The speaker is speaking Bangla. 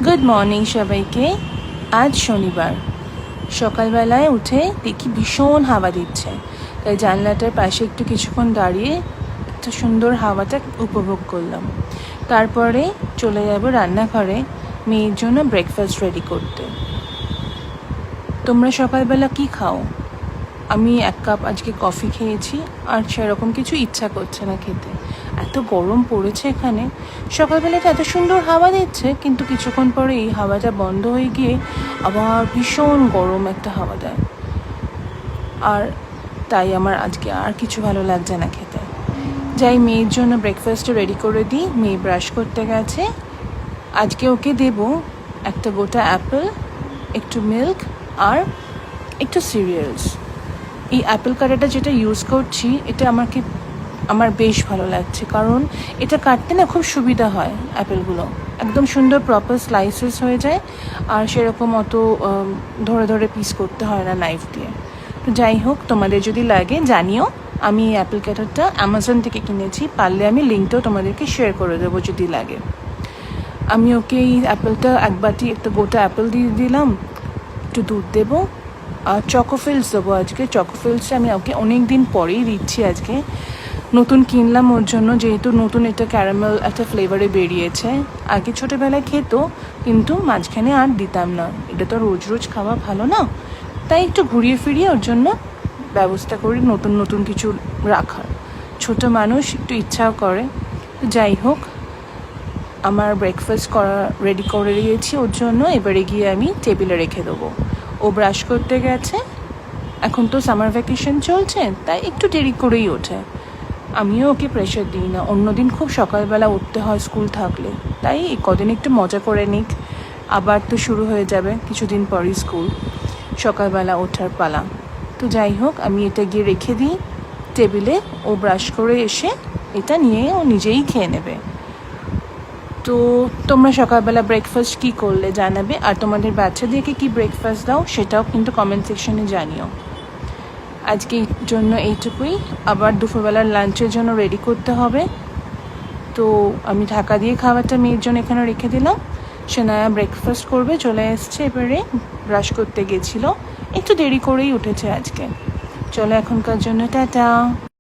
গুড মর্নিং সবাইকে। আজ শনিবার সকালবেলায় উঠে দেখি ভীষণ হাওয়া দিচ্ছে, তাই জানলাটার পাশে একটু কিছুক্ষণ দাঁড়িয়ে একটা সুন্দর হাওয়াটা উপভোগ করলাম। তারপরে চলে যাব রান্নাঘরে মেয়ের জন্য ব্রেকফাস্ট রেডি করতে। তোমরা সকালবেলা কি খাও? আমি 1 কাপ আজকে কফি খেয়েছি, আর সেরকম কিছু ইচ্ছা করছে না খেতে। এত গরম পড়েছে এখানে। সকালবেলাটা এত সুন্দর হাওয়া দিচ্ছে, কিন্তু কিছুক্ষণ পরে এই হাওয়াটা বন্ধ হয়ে গিয়ে আবার ভীষণ গরম একটা হাওয়া দেয়, আর তাই আমার আজকে আর কিছু ভালো লাগছে না খেতে। যাই মেয়ের জন্য ব্রেকফাস্টটা রেডি করে দিই। মেয়ে ব্রাশ করতে গেছে। আজকে ওকে দেব একটা গোটা অ্যাপেল, একটু মিল্ক আর একটু সিরিয়ালস। এই অ্যাপেল কাটাটা যেটা ইউজ করছি, এটা আমার বেশ ভালো লাগছে, কারণ এটা কাটতে না খুব সুবিধা হয়। অ্যাপেলগুলো একদম সুন্দর প্রপার স্লাইসেস হয়ে যায়, আর সেরকম অত ধরে ধরে পিস করতে হয় না নাইফ দিয়ে। তো যাই হোক, তোমাদের যদি লাগে জানিও। আমি এই অ্যাপেল কাটারটা অ্যামাজন থেকে কিনেছি, পারলে আমি লিঙ্কটাও তোমাদেরকে শেয়ার করে দেবো যদি লাগে। আমি ওকে এই অ্যাপেলটা 1 বাটি একটা গোটা অ্যাপেল দিয়ে দিলাম, একটু দুধ দেবো, আর চকোফিলস দেবো। আজকে চকোফিলসটা আমি ওকে অনেক দিন পরেই দিচ্ছি। আজকে নতুন কিনলাম ওর জন্য, যেহেতু নতুন এটা ক্যারামেল একটা ফ্লেভারে বেরিয়েছে। আগে ছোটোবেলায় খেত, কিন্তু মাঝখানে আর দিতাম না। এটা তো রোজ রোজ খাওয়া ভালো না, তাই একটু ঘুরিয়ে ফিরিয়ে ওর জন্য ব্যবস্থা করি নতুন নতুন কিছু রাখার। ছোট মানুষ একটু ইচ্ছাও করে। তো যাই হোক, আমার ব্রেকফাস্ট রেডি করে দিয়েছি ওর জন্য। এবারে গিয়ে আমি টেবিলে রেখে দেবো। ও ব্রাশ করতে গেছে। এখন তো সামার ভ্যাকেশন চলছে, তাই একটু দেরি করেই ওঠে। আমিও ওকে প্রেশার দিই না, অন্যদিন খুব সকালবেলা উঠতে হয় স্কুল থাকলে, তাই এই কদিন একটু মজা করে নিক। আবার তো শুরু হয়ে যাবে কিছুদিন পরই স্কুল, সকালবেলা ওঠার পালা। তো যাই হোক, আমি এটা গিয়ে রেখে দিই টেবিলে। ও ব্রাশ করে এসে এটা নিয়ে ও নিজেই খেয়ে নেবে। তো তোমরা সকালবেলা ব্রেকফাস্ট কী করলে জানাবে, আর তোমাদের বাচ্চাদেরকে কি ব্রেকফাস্ট দাও সেটাও কিন্তু কমেন্ট সেকশনে জানিও। আজকের জন্য এইটুকুই। আবার দুপুরবেলার লাঞ্চের জন্য রেডি করতে হবে। তো আমি ঢাকা দিয়ে খাবারটা মেয়ের জন্য এখানে রেখে দিলাম। সেনায়া ব্রেকফাস্ট করবে, চলে এসছে। এবারে ব্রাশ করতে গেছিলো, একটু দেরি করেই উঠেছে আজকে। চলো এখনকার জন্য টাটা।